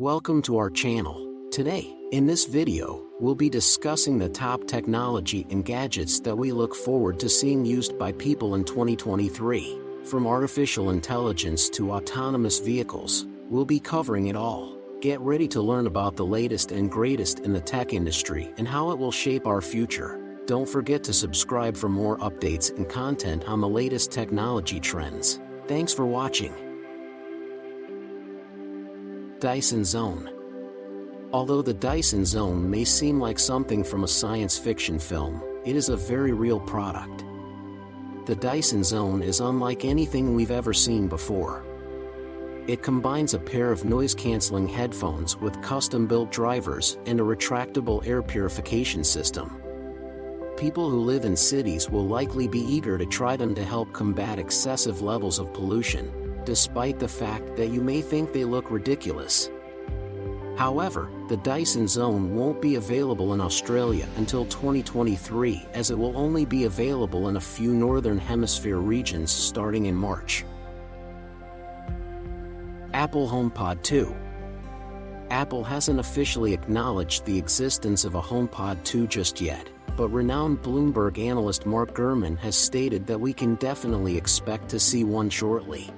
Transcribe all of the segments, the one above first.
Welcome to our channel. Today, in this video, we'll be discussing the top technology and gadgets that we look forward to seeing used by people in 2023. From artificial intelligence to autonomous vehicles, we'll be covering it all. Get ready to learn about the latest and greatest in the tech industry and how it will shape our future. Don't forget to subscribe for more updates and content on the latest technology trends. Thanks for watching. Dyson Zone. Although the Dyson Zone may seem like something from a science fiction film, it is a very real product. The Dyson Zone is unlike anything we've ever seen before. It combines a pair of noise-canceling headphones with custom-built drivers and a retractable air purification system. People who live in cities will likely be eager to try them to help combat excessive levels of pollution, despite the fact that you may think they look ridiculous. However, the Dyson Zone won't be available in Australia until 2023, as it will only be available in a few Northern Hemisphere regions starting in March. Apple HomePod 2. Apple hasn't officially acknowledged the existence of a HomePod 2 just yet, but renowned Bloomberg analyst Mark Gurman has stated that we can definitely expect to see one shortly.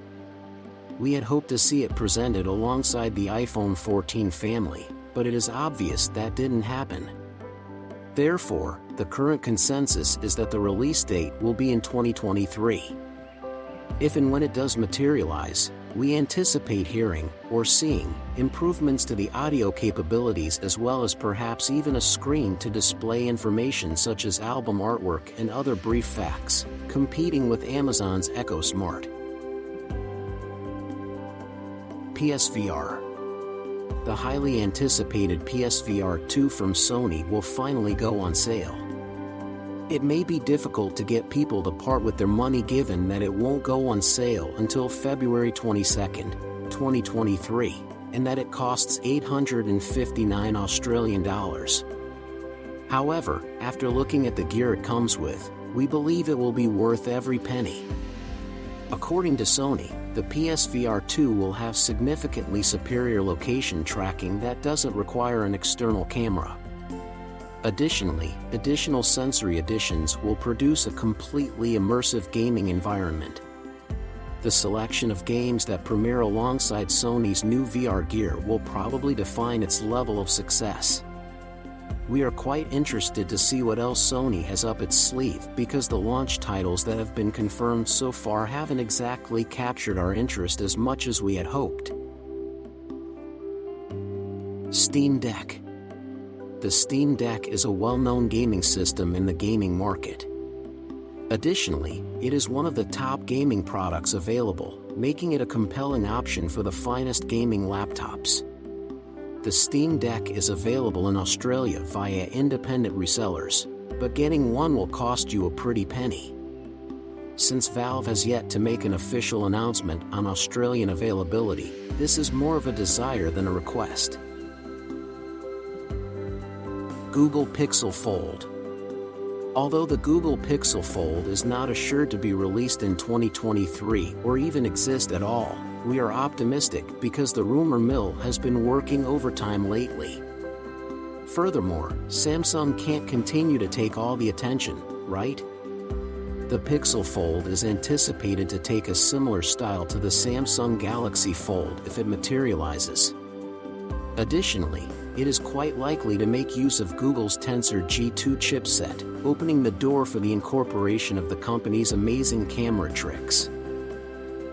We had hoped to see it presented alongside the iPhone 14 family, but it is obvious that didn't happen. Therefore, the current consensus is that the release date will be in 2023. If and when it does materialize, we anticipate hearing, or seeing, improvements to the audio capabilities as well as perhaps even a screen to display information such as album artwork and other brief facts, competing with Amazon's Echo Smart. PSVR. The highly anticipated PSVR 2 from Sony will finally go on sale. It may be difficult to get people to part with their money given that it won't go on sale until February 22nd, 2023, and that it costs $859 Australian dollars. However, after looking at the gear it comes with, we believe it will be worth every penny. According to Sony, the PSVR 2 will have significantly superior location tracking that doesn't require an external camera. Additionally, additional sensory additions will produce a completely immersive gaming environment. The selection of games that premiere alongside Sony's new VR gear will probably define its level of success. We are quite interested to see what else Sony has up its sleeve because the launch titles that have been confirmed so far haven't exactly captured our interest as much as we had hoped. Steam Deck. The Steam Deck is a well-known gaming system in the gaming market. Additionally, it is one of the top gaming products available, making it a compelling option for the finest gaming laptops. The Steam Deck is available in Australia via independent resellers, but getting one will cost you a pretty penny. Since Valve has yet to make an official announcement on Australian availability, this is more of a desire than a request. Google Pixel Fold. Although the Google Pixel Fold is not assured to be released in 2023 or even exist at all, we are optimistic because the rumor mill has been working overtime lately. Furthermore, Samsung can't continue to take all the attention, right? The Pixel Fold is anticipated to take a similar style to the Samsung Galaxy Fold if it materializes. Additionally, it is quite likely to make use of Google's Tensor G2 chipset, opening the door for the incorporation of the company's amazing camera tricks.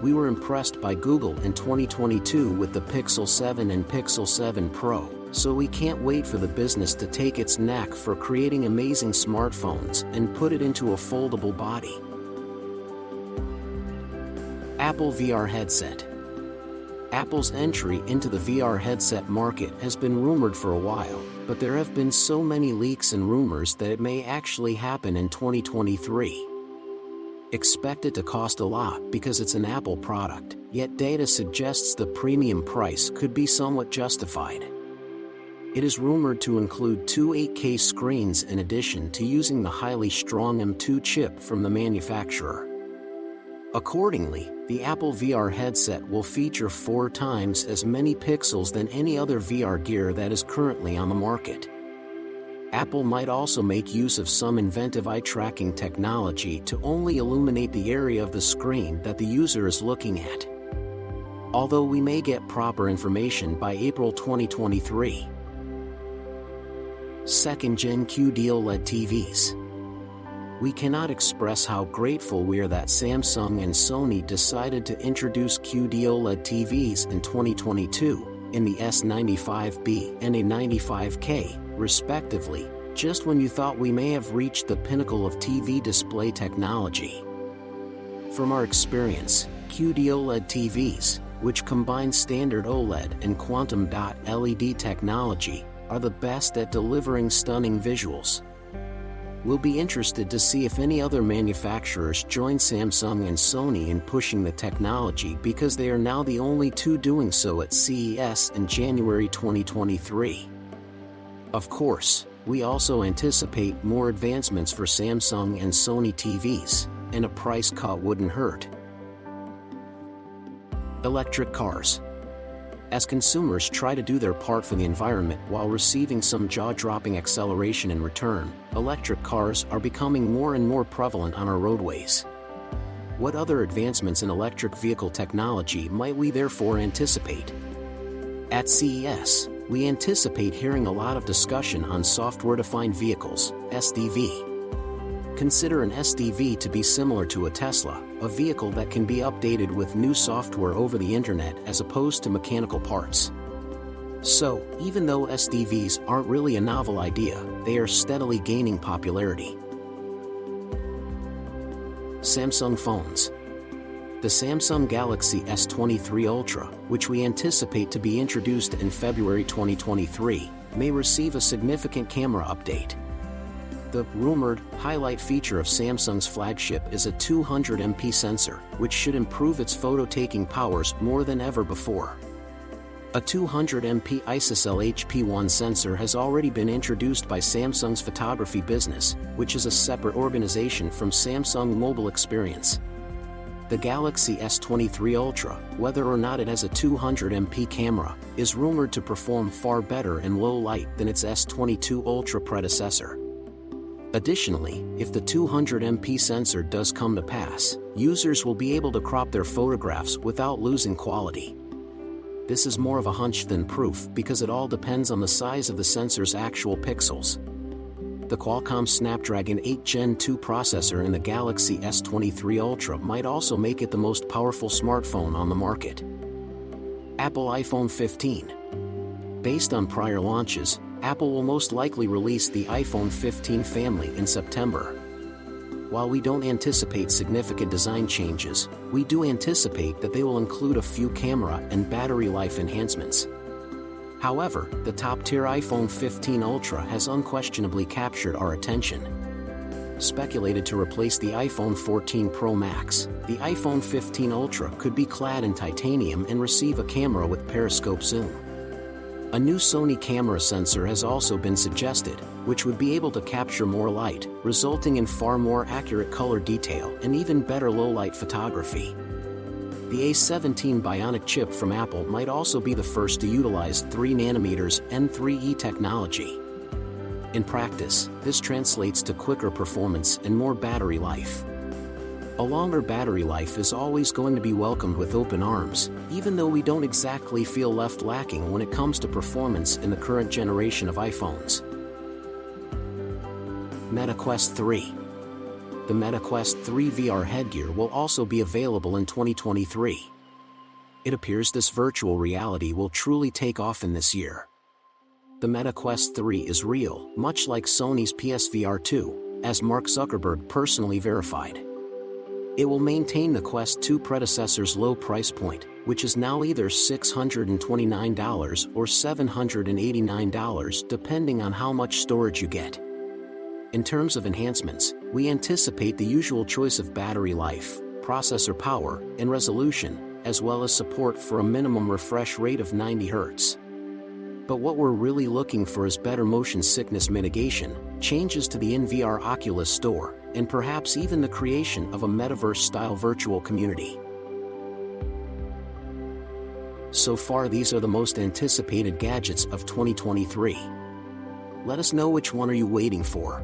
We were impressed by Google in 2022 with the Pixel 7 and Pixel 7 Pro, so we can't wait for the business to take its knack for creating amazing smartphones and put it into a foldable body. Apple VR Headset. Apple's entry into the VR headset market has been rumored for a while, but there have been so many leaks and rumors that it may actually happen in 2023. Expect it to cost a lot because it's an Apple product, yet data suggests the premium price could be somewhat justified. It is rumored to include two 8K screens in addition to using the highly strong M2 chip from the manufacturer. Accordingly, the Apple VR headset will feature 4 times as many pixels than any other VR gear that is currently on the market. Apple might also make use of some inventive eye tracking technology to only illuminate the area of the screen that the user is looking at. Although we may get proper information by April 2023. 2nd Gen QD OLED TVs. We cannot express how grateful we are that Samsung and Sony decided to introduce QD OLED TVs in 2022, in the S95B and A95K, respectively, just when you thought we may have reached the pinnacle of TV display technology. From our experience, QD OLED TVs, which combine standard OLED and quantum dot LED technology, are the best at delivering stunning visuals. We'll be interested to see if any other manufacturers join Samsung and Sony in pushing the technology, because they are now the only 2 doing so at CES in January 2023. Of course, we also anticipate more advancements for Samsung and Sony TVs, and a price cut wouldn't hurt. Electric cars. As consumers try to do their part for the environment while receiving some jaw-dropping acceleration in return, electric cars are becoming more and more prevalent on our roadways. What other advancements in electric vehicle technology might we therefore anticipate? At CES, we anticipate hearing a lot of discussion on software-defined vehicles, SDV. Consider an SDV to be similar to a Tesla, a vehicle that can be updated with new software over the internet as opposed to mechanical parts. So, even though SDVs aren't really a novel idea, they are steadily gaining popularity. Samsung phones. The Samsung Galaxy S23 Ultra, which we anticipate to be introduced in February 2023, may receive a significant camera update. The rumored highlight feature of Samsung's flagship is a 200MP sensor, which should improve its photo-taking powers more than ever before. A 200MP ISOCELL HP1 sensor has already been introduced by Samsung's photography business, which is a separate organization from Samsung Mobile Experience. The Galaxy S23 Ultra, whether or not it has a 200MP camera, is rumored to perform far better in low light than its S22 Ultra predecessor. Additionally, if the 200MP sensor does come to pass, users will be able to crop their photographs without losing quality. This is more of a hunch than proof, because it all depends on the size of the sensor's actual pixels. The Qualcomm Snapdragon 8 Gen 2 processor in the Galaxy S23 Ultra might also make it the most powerful smartphone on the market. Apple iPhone 15. Based on prior launches, Apple will most likely release the iPhone 15 family in September. While we don't anticipate significant design changes, we do anticipate that they will include a few camera and battery life enhancements. However, the top-tier iPhone 15 Ultra has unquestionably captured our attention. Speculated to replace the iPhone 14 Pro Max, the iPhone 15 Ultra could be clad in titanium and receive a camera with periscope zoom. A new Sony camera sensor has also been suggested, which would be able to capture more light, resulting in far more accurate color detail and even better low-light photography. The A17 Bionic chip from Apple might also be the first to utilize 3nm N3E technology. In practice, this translates to quicker performance and more battery life. A longer battery life is always going to be welcomed with open arms, even though we don't exactly feel left lacking when it comes to performance in the current generation of iPhones. Meta Quest 3. The Meta Quest 3 VR headgear will also be available in 2023. It appears this virtual reality will truly take off in this year. The Meta Quest 3 is real, much like Sony's PSVR 2, as Mark Zuckerberg personally verified. It will maintain the Quest 2 predecessor's low price point, which is now either $629 or $789 depending on how much storage you get. In terms of enhancements, we anticipate the usual choice of battery life, processor power, and resolution, as well as support for a minimum refresh rate of 90 Hz. But what we're really looking for is better motion sickness mitigation, changes to the NVR Oculus Store, and perhaps even the creation of a metaverse-style virtual community. So far, these are the most anticipated gadgets of 2023. Let us know which one are you waiting for.